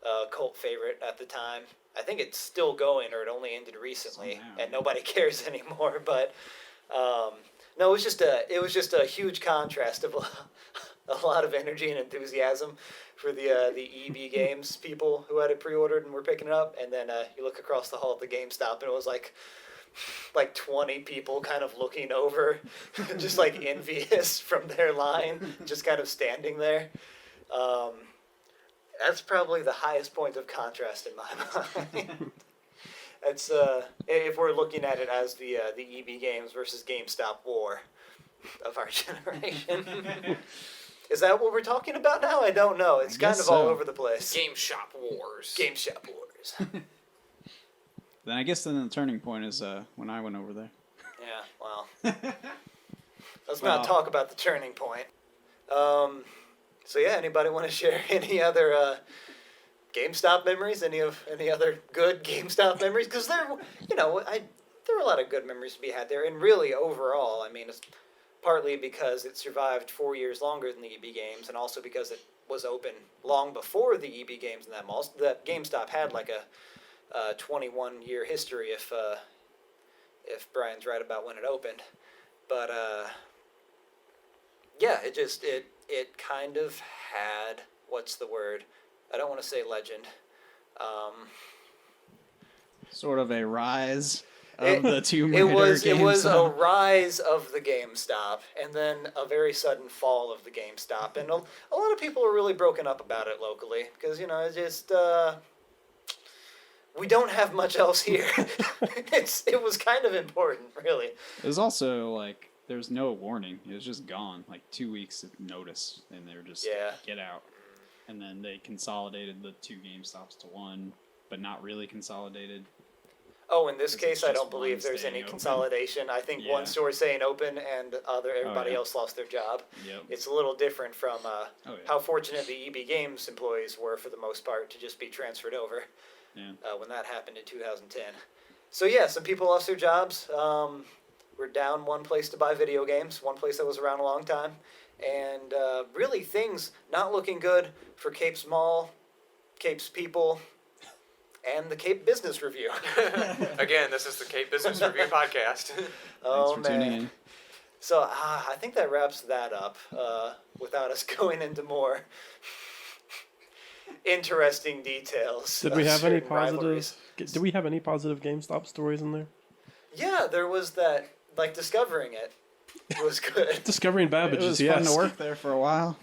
a cult favorite at the time. I think it's still going, or it only ended recently, Somehow. and nobody cares anymore. But no, it was just a huge contrast of a lot of energy and enthusiasm for the EB Games people who had it pre-ordered and were picking it up, and then you look across the hall at the GameStop, and it was like 20 people kind of looking over, just like envious from their line, just kind of standing there. That's probably the highest point of contrast in my mind. It's if we're looking at it as the EB Games versus GameStop war of our generation. Is that what we're talking about now? I don't know. It's kind of all over the place. Game Shop Wars. Game Shop Wars. Then I guess then the turning point is when I went over there. Yeah, well. Let's not talk about the turning point. So yeah, anybody want to share any other GameStop memories? Any other good GameStop memories? Because there were a lot of good memories to be had there, and really overall, I mean, it's partly because it survived 4 years longer than the EB Games, and also because it was open long before the EB Games in that mall. That GameStop had like a 21-year history if Brian's right about when it opened. But yeah, it kind of had, what's the word? I don't want to say legend. Sort of a rise of the Tomb Raider GameStop. It was a rise of the GameStop, and then a very sudden fall of the GameStop. And a lot of people are really broken up about it locally, because, it's just... we don't have much else here. It was kind of important, really. It was also, like, there's no warning. It was just gone. Like, 2 weeks of notice, and they were just, get out. And then they consolidated the two GameStops to one, but not really consolidated. Oh, in this case, I don't believe there's any consolidation. I think one store's staying open, and everybody else lost their job. Yep. It's a little different from how fortunate the EB Games employees were, for the most part, to just be transferred over. Yeah. When that happened in 2010. So yeah, some people lost their jobs. We're down one place to buy video games, one place that was around a long time. And really things not looking good for Cape's Mall, Cape's people, and the Cape Business Review. Again, this is the Cape Business Review podcast. Oh, Thanks for tuning in. So I think that wraps that up without us going into more interesting details. Did we have any positive? Rivalries. Did we have any positive GameStop stories in there? Yeah, there was that. Like discovering it was good. Discovering Babbage's, It was yes. fun to work there for a while.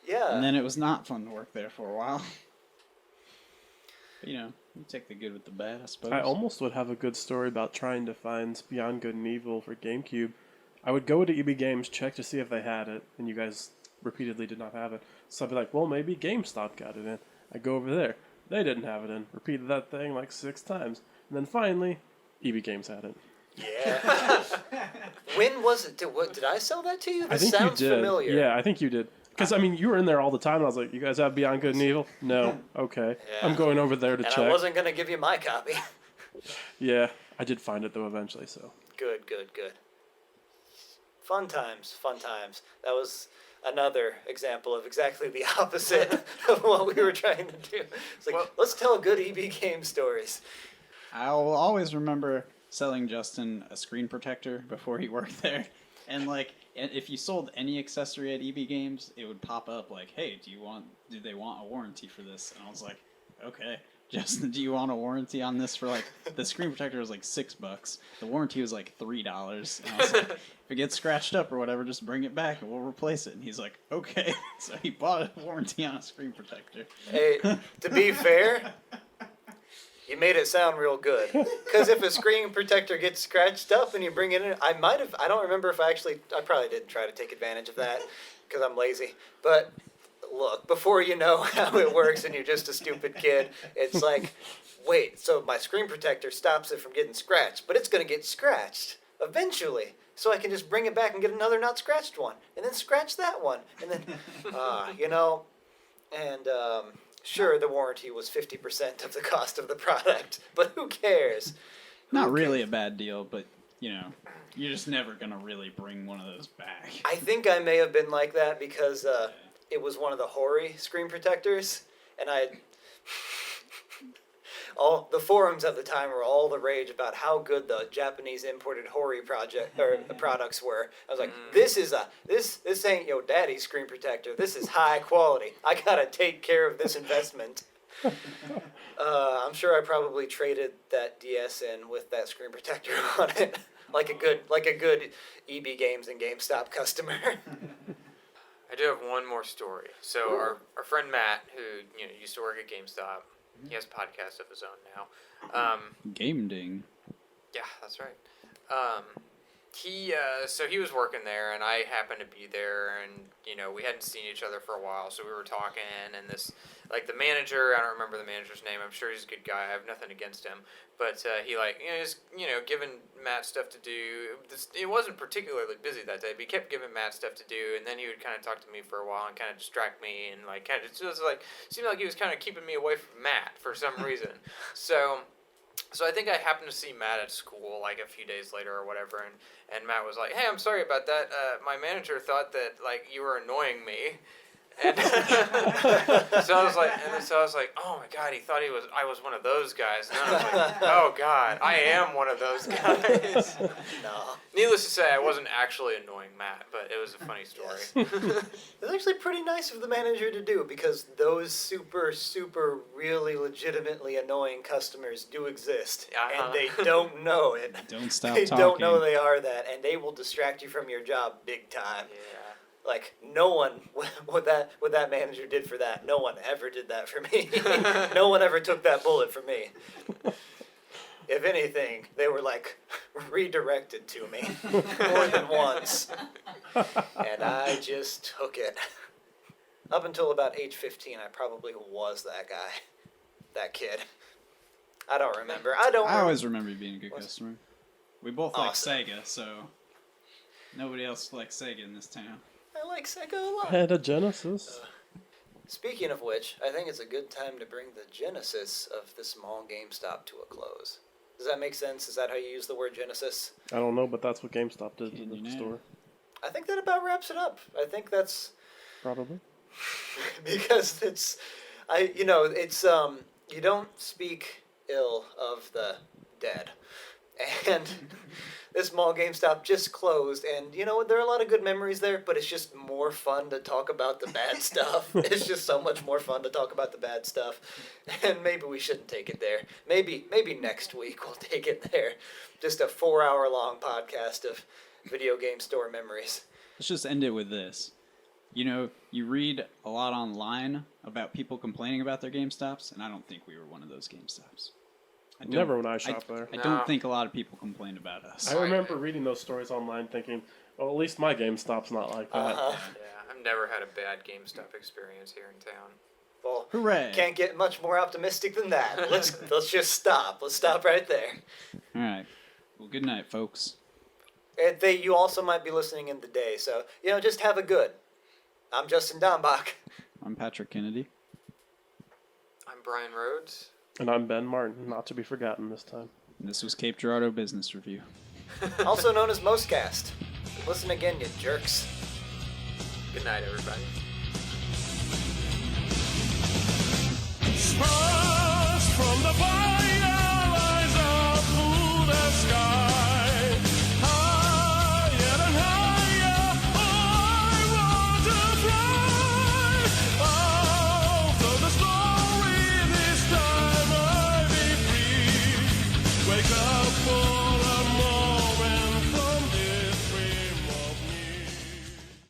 Yeah. And then it was not fun to work there for a while. But, you take the good with the bad, I suppose. I almost would have a good story about trying to find Beyond Good and Evil for GameCube. I would go to EB Games, check to see if they had it, and you guys repeatedly did not have it. So I'd be like, well, maybe GameStop got it in. I go over there. They didn't have it in. Repeated that thing like 6 times. And then finally, EB Games had it. Yeah. When was it? Did I sell that to you? This I think sounds you did. familiar. Yeah, I think you did. Because, I mean, you were in there all the time, and I was like, you guys have Beyond Good and Evil? No. Okay. Yeah. I'm going over there to And check. I wasn't going to give you my copy. Yeah, I did find it, though, eventually, so. Good. Fun times. That was another example of exactly the opposite of what we were trying to do. It's like, let's tell good EB game stories. I will always remember selling Justin a screen protector before he worked there. And, if you sold any accessory at EB Games, it would pop up like, hey, do they want a warranty for this? And I was like, okay. Justin, do you want a warranty on this for the screen protector was like $6. The warranty was like $3. And I was like, if it gets scratched up or whatever, just bring it back and we'll replace it. And he's like, okay. So he bought a warranty on a screen protector. Hey, to be fair, you made it sound real good. Because if a screen protector gets scratched up and you bring it in, I don't remember if I probably didn't try to take advantage of that because I'm lazy. But look, before you know how it works and you're just a stupid kid, it's like, wait, so my screen protector stops it from getting scratched, but it's going to get scratched eventually. So I can just bring it back and get another not scratched one, and then scratch that one, and then, sure, the warranty was 50% of the cost of the product, but who cares? Not really a bad deal, but, you're just never going to really bring one of those back. I think I may have been like that because it was one of the Hori screen protectors, and all the forums at the time were all the rage about how good the Japanese imported Hori products were. I was like, this ain't your daddy's screen protector. This is high quality. I gotta take care of this investment. I'm sure I probably traded that DS in with that screen protector on it, like a good EB Games and GameStop customer. I do have one more story. So our friend Matt, who used to work at GameStop, he has a podcast of his own now. Game Ding. Yeah, that's right. He was working there, and I happened to be there, and we hadn't seen each other for a while, so we were talking, and the manager, I don't remember the manager's name. I'm sure he's a good guy. I have nothing against him, but he is giving Matt stuff to do. It wasn't particularly busy that day, but he kept giving Matt stuff to do, and then he would kind of talk to me for a while and kind of distract me, and seemed like he was kind of keeping me away from Matt for some reason. So I think I happened to see Matt at school like a few days later or whatever, and Matt was like, "Hey, I'm sorry about that. My manager thought that you were annoying me." And so I was like, "Oh my God, he thought I was one of those guys." And I was like, "Oh God, I am one of those guys." No. Needless to say, I wasn't actually annoying Matt, but it was a funny story. Yes. It's actually pretty nice of the manager to do, because those super, super, really legitimately annoying customers do exist, and they don't know it. Don't stop They talking. don't know they are that, and they will distract you from your job big time. Yeah. Like, no one, what that manager did for that, no one ever did that for me. No one ever took that bullet for me. If anything, they were, redirected to me more than once. And I just took it. Up until about age 15, I probably was that guy. That kid. I don't remember. I always remember you being a good customer. We both like Sega, so nobody else likes Sega in this town. I like Sega a lot. I had a Genesis. Speaking of which, I think it's a good time to bring the genesis of the small GameStop to a close. Does that make sense? Is that how you use the word genesis? I don't know, but that's what GameStop did to the know? store. I think that about wraps it up. I think that's Probably. because you don't speak ill of the dead. And this mall GameStop just closed, and there are a lot of good memories there, but it's just more fun to talk about the bad stuff. It's just so much more fun to talk about the bad stuff, and maybe we shouldn't take it there. Maybe next week we'll take it there. Just a 4-hour-long podcast of video game store memories. Let's just end it with this. You read a lot online about people complaining about their GameStops, and I don't think we were one of those GameStops. Never when I shop there. I don't think a lot of people complained about us. I remember reading those stories online thinking, well, at least my GameStop's not like that. Yeah, I've never had a bad GameStop experience here in town. Well, hooray! Can't get much more optimistic than that. Let's just stop. Let's stop right there. All right. Well, good night, folks. You also might be listening in the day, so just have a good. I'm Justin Dombach. I'm Patrick Kennedy. I'm Brian Rhodes. And I'm Ben Martin, not to be forgotten this time. And this was Cape Girardeau Business Review. Also known as MOSTcast. Listen again, you jerks. Good night, everybody. Stars from the fire, eyes up to the sky.